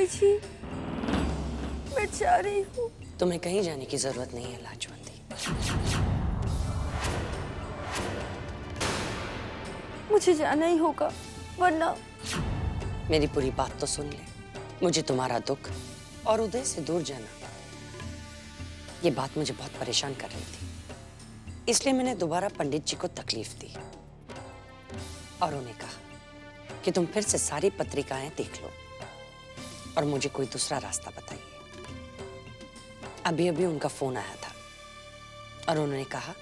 Mummy जी, मैं जा रही हूँ। तुम्हें कहीं जाने की जरूरत नहीं है लाजवंती। मुझे जाना ही होगा, वरना। मेरी पूरी बात तो सुन ले। मुझे तुम्हारा दुख और उदय से दूर जाना, ये बात मुझे बहुत परेशान कर रही थी। इसलिए मैंने दोबारा पंडित जी को तकलीफ दी और उन्हें कहा कि तुम फिर से सारी पत्रिकाएं देख लो और मुझे कोई दूसरा रास्ता बताइए। अभी अभी उनका फोन आया था और उन्होंने कहा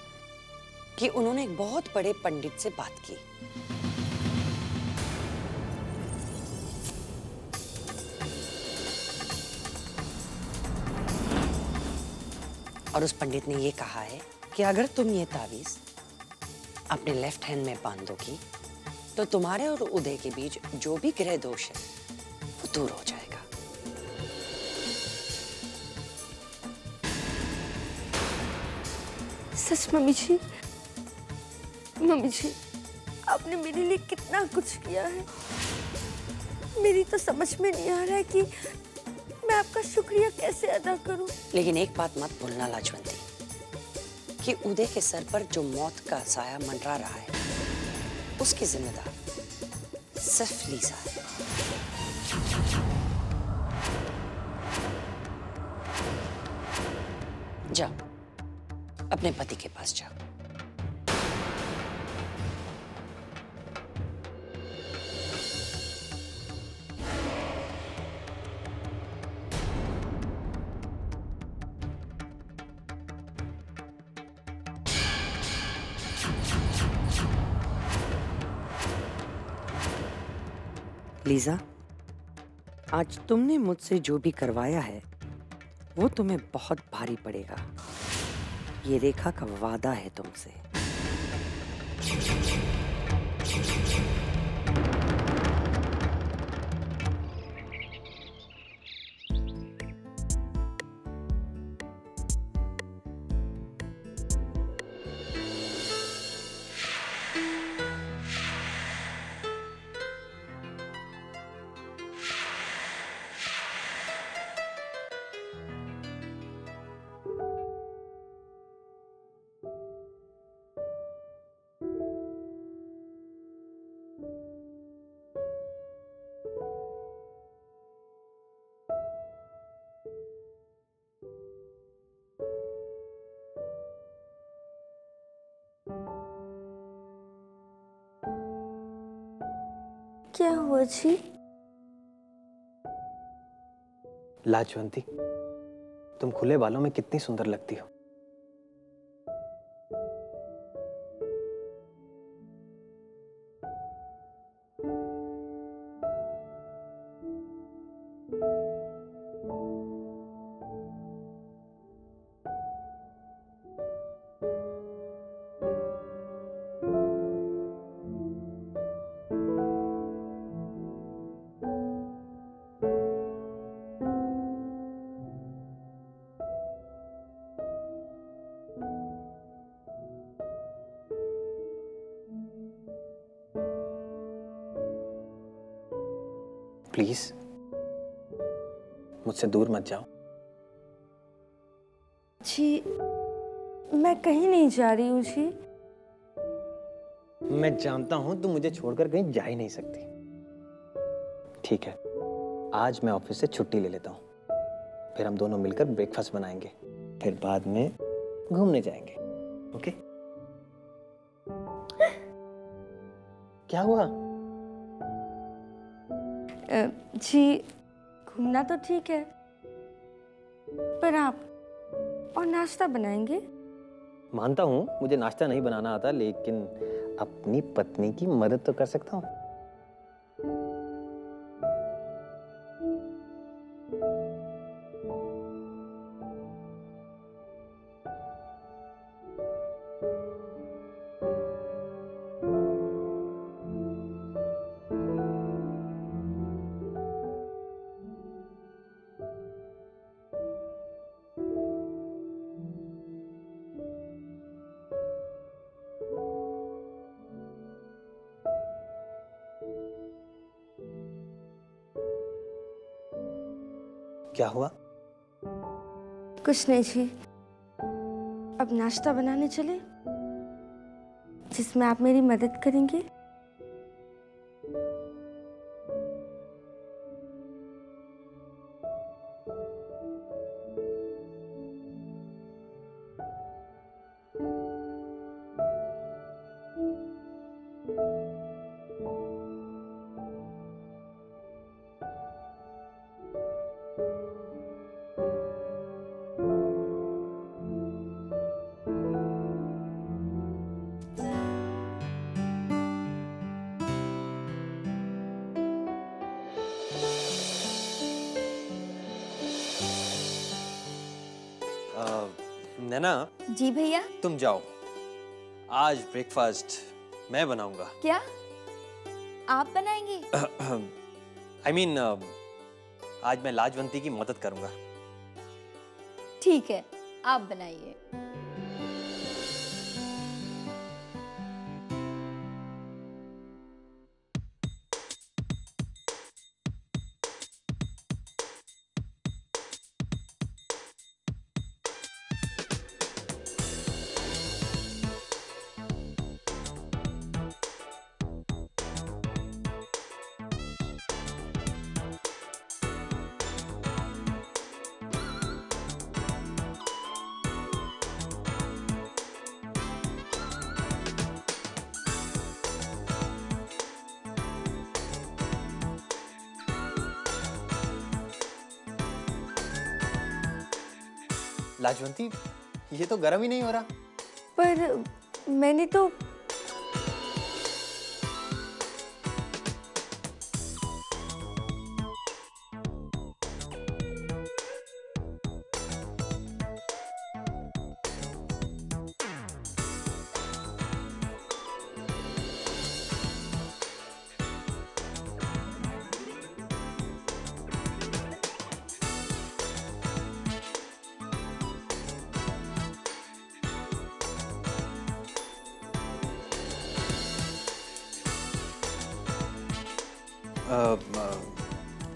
कि उन्होंने एक बहुत बड़े पंडित से बात की। और उस पंडित ने ये कहा है कि अगर तुम ये तावीज अपने लेफ्ट हैंड में बांध दोगी तो तुम्हारे और उदय के बीच जो भी ग्रह दोष है वो दूर हो जाएगा। सच मम्मी जी, मम्मी जी, आपने मेरे लिए कितना कुछ किया है। मेरी तो समझ में नहीं आ रहा है कि मैं आपका शुक्रिया कैसे अदा करूं। लेकिन एक बात मत भूलना लाजवंती, कि उदय के सर पर जो मौत का साया मंडरा रहा है उसकी जिम्मेदार सिर्फ लीजा है। जाओ, अपने पति के पास जाओ। लीजा, आज तुमने मुझसे जो भी करवाया है वो तुम्हें बहुत भारी पड़ेगा। ये रेखा का वादा है तुमसे। क्या हुआ जी? लाजवंती, तुम खुले बालों में कितनी सुंदर लगती हो। प्लीज मुझसे दूर मत जाओ। जी, मैं कहीं नहीं जा रही हूँ जी। मैं जानता हूं तुम मुझे छोड़कर कहीं जा ही नहीं सकती। ठीक है, आज मैं ऑफिस से छुट्टी ले लेता हूं। फिर हम दोनों मिलकर ब्रेकफास्ट बनाएंगे, फिर बाद में घूमने जाएंगे। ओके? क्या हुआ? जी, घूमना तो ठीक है, पर आप और नाश्ता बनाएंगे? मानता हूं मुझे नाश्ता नहीं बनाना आता, लेकिन अपनी पत्नी की मदद तो कर सकता हूं। क्या हुआ? कुछ नहीं जी। अब नाश्ता बनाने चले, जिसमें आप मेरी मदद करेंगे। नैना, जी भैया। तुम जाओ, आज ब्रेकफास्ट मैं बनाऊंगा। क्या आप बनाएंगे? I mean, आज मैं लाजवंती की मदद करूंगा। ठीक है, आप बनाइए। लाजवंती, ये तो गर्म ही नहीं हो रहा। पर मैंने तो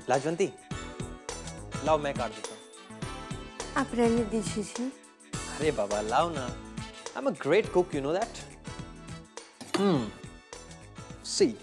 लाजवंती, लाओ मैं काट देता हूँ। आप रहने दीजिए जी। अरे बाबा, लाओ ना। I'm a great cook, you know that? See.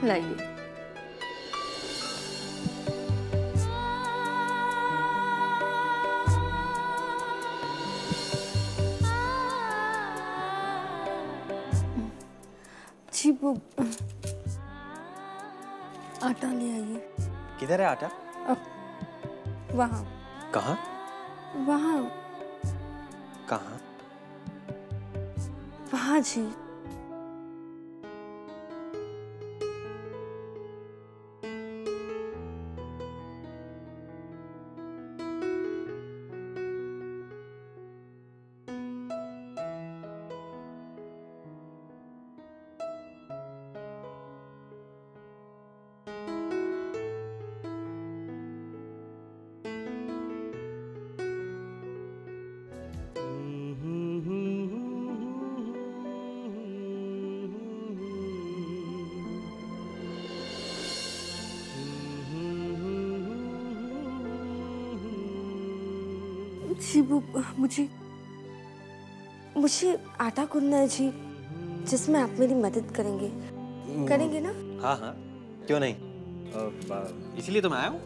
लाइए। जी वो आटा ले आइए। किधर है आटा? वहाँ। कहाँ? वहाँ कहाँ? वहाँ जी। जी वो मुझे आटा गूंदना है जी, जिसमें आप मेरी मदद करेंगे। करेंगे ना? हाँ हाँ, क्यों नहीं। इसीलिए तो मैं आया हूँ।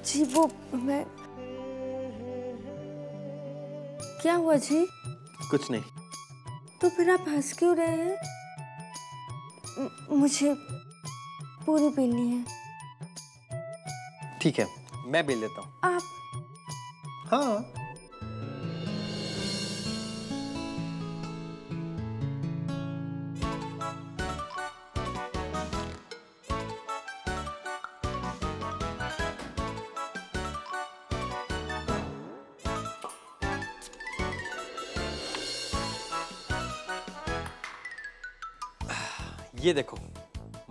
जी वो मैं क्या हुआ जी? कुछ नहीं। तो फिर आप हंस क्यों रहे हैं? मुझे पूरी बेलनी है। ठीक है, मैं बेल देता हूँ। आप? हाँ। ये देखो,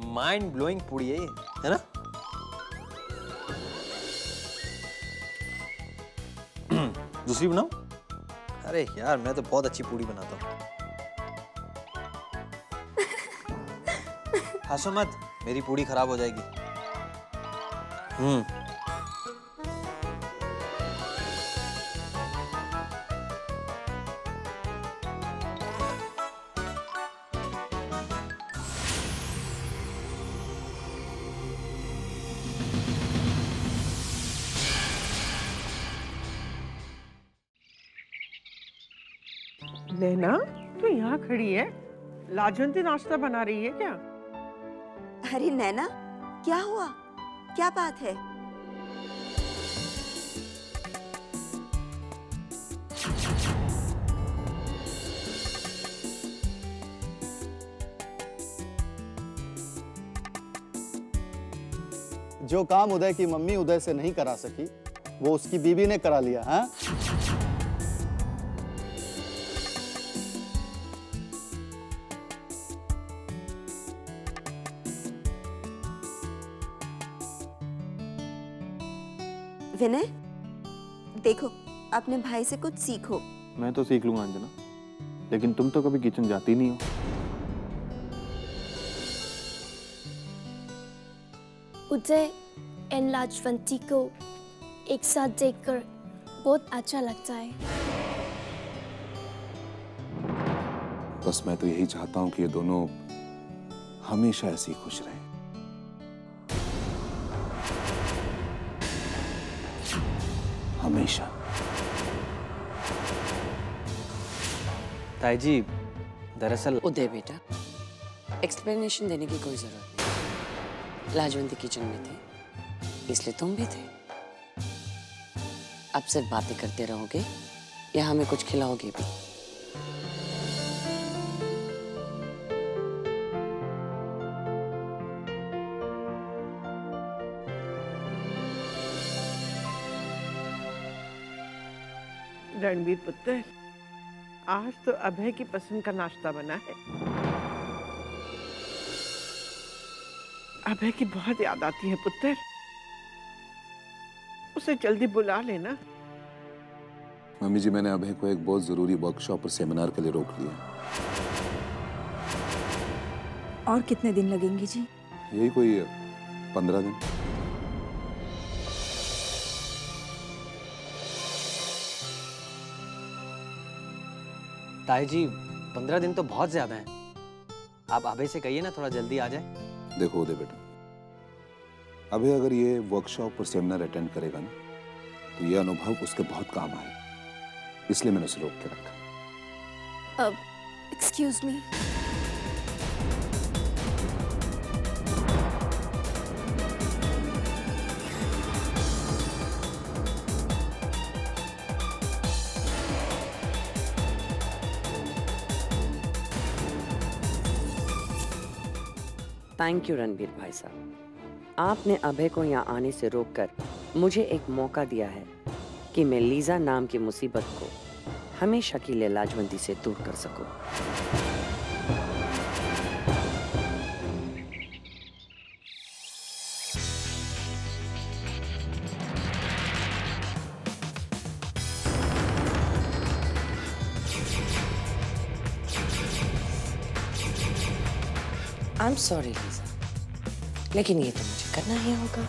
माइंड ब्लोइंग पूरी है ये, है ना? दूसरी बनाओ? अरे यार, मैं तो बहुत अच्छी पूरी बनाता हूँ। हंसो मत, मेरी पूरी खराब हो जाएगी। नैना, तू यहाँ खड़ी है? लाजवंती नाश्ता बना रही है क्या? अरे नैना, क्या हुआ? क्या बात है? जो काम उदय की मम्मी उदय से नहीं करा सकी, वो उसकी बीवी ने करा लिया। हाँ, विनय, देखो, अपने भाई से कुछ सीखो। मैं तो सीख लूंगा अंजना, लेकिन तुम तो कभी किचन जाती नहीं हो। उदय एंड लाजवंती को एक साथ देखकर बहुत अच्छा लगता है। बस मैं तो यही चाहता हूं कि ये दोनों हमेशा ऐसे ही खुश रहें। हमेशा। ताई जी, दरअसल उदय बेटा, एक्सप्लेनेशन देने की कोई जरूरत नहीं। लाजवंती किचन में थी, इसलिए तुम भी थे। अब सिर्फ बातें करते रहोगे या हमें कुछ खिलाओगे भी? रणबीर पुत्र, आज तो अभय की पसंद का नाश्ता बना है। अभय की बहुत याद आती है पुत्र, उसे जल्दी बुला लेना। मम्मी जी, मैंने अभय को एक बहुत जरूरी वर्कशॉप और सेमिनार के लिए रोक लिया। और कितने दिन लगेंगे जी? यही कोई 15 दिन। ताई जी, 15 दिन तो बहुत ज्यादा है। आप अभय से कहिए ना, थोड़ा जल्दी आ जाए। देखो उदय बेटा, अभय अगर ये वर्कशॉप और सेमिनार अटेंड करेगा ना, तो ये अनुभव उसके बहुत काम आए, इसलिए मैंने उसे रोक के रखा। Excuse me. Thank you Ranbir भाई साहब, आपने अभय को यहाँ आने से रोककर मुझे एक मौका दिया है कि मैं लीजा नाम की मुसीबत को हमेशा के लिए लाजवंती से दूर कर सकूं। आई एम सॉरी लीजा, लेकिन ये तो मुझे करना ही होगा।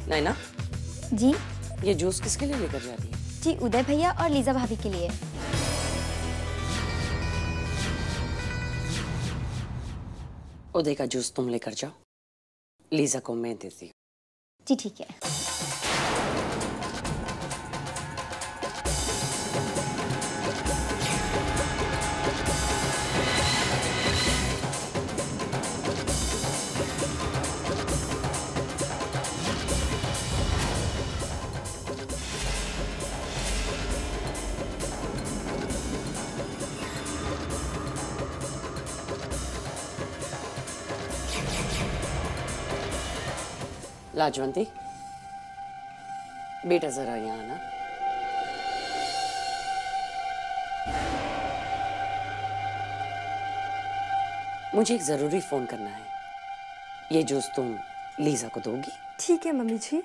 नैना जी? ये जूस किसके लिए लेकर जा रही है? जी, उदय भैया और लीजा भाभी के लिए। उदय का जूस तुम लेकर जाओ, लीजा को मैं देती हूँ। जी ठीक है। लाजवंती, बेटा जरा यहाँ आना। मुझे एक जरूरी फोन करना है। ये जूस तुम लीजा को दोगी? ठीक है मम्मी जी।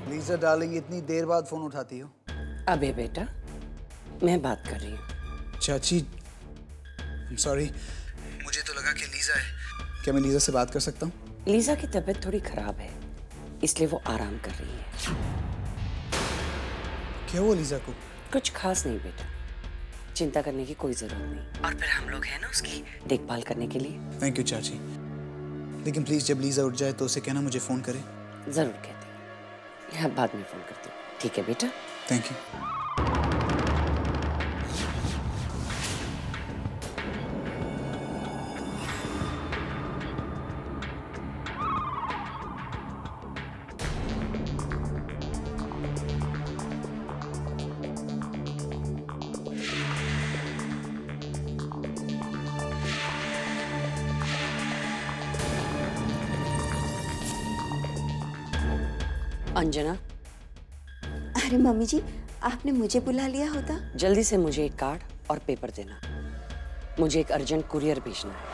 लीजा डार्लिंग, इतनी देर बाद फोन उठाती हो? अबे बेटा, मैं बात कर रही हूँ। चाची, सॉरी, मुझे तो लगा कि लीजा है। क्या मैं लीजा से बात कर सकता हूँ? लीजा की तबीयत थोड़ी खराब है, इसलिए वो आराम कर रही है। क्या हुआ लीजा को? कुछ खास नहीं बेटा, चिंता करने की कोई जरूरत नहीं। और फिर हम लोग हैं ना उसकी देखभाल करने के लिए। थैंक यू चाची, लेकिन प्लीज जब लीजा उठ जाए तो उसे कहना मुझे फोन करे। जरूर कहते हैं, यहाँ बाद में फोन करती हूँ। ठीक है बेटा? Thank you. अंजना। अरे मम्मी जी, आपने मुझे बुला लिया होता। जल्दी से मुझे एक कार्ड और पेपर देना, मुझे एक अर्जेंट कुरियर भेजना है।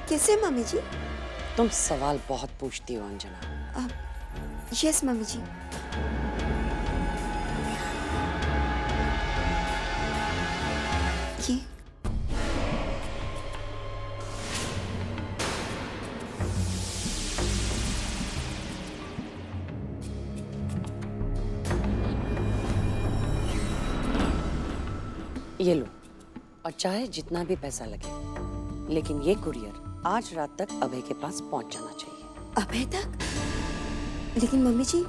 कैसे मम्मी जी? तुम सवाल बहुत पूछती हो अंजना। यस मम्मी जी। ये ये लो, और चाहे जितना भी पैसा लगे, लेकिन ये कुरियर आज रात तक अभय के पास पहुंच जाना चाहिए। अभय तक? लेकिन मम्मी जी,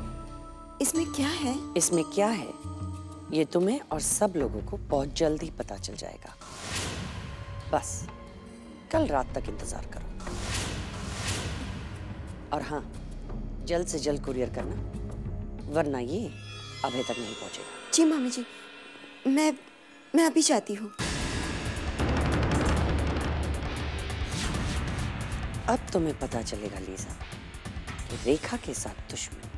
इसमें क्या है? इसमें क्या है ये तुम्हें और सब लोगों को बहुत जल्द ही पता चल जाएगा। बस कल रात तक इंतजार करो। और हाँ, जल्द से जल्द कुरियर करना, वरना ये अभय तक नहीं पहुंचेगा। जी मम्मी जी, मैं अभी जाती हूँ। अब तुम्हें पता चलेगा लीजा कि रेखा के साथ दुश्मनी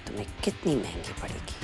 तुम्हें कितनी महंगी पड़ेगी।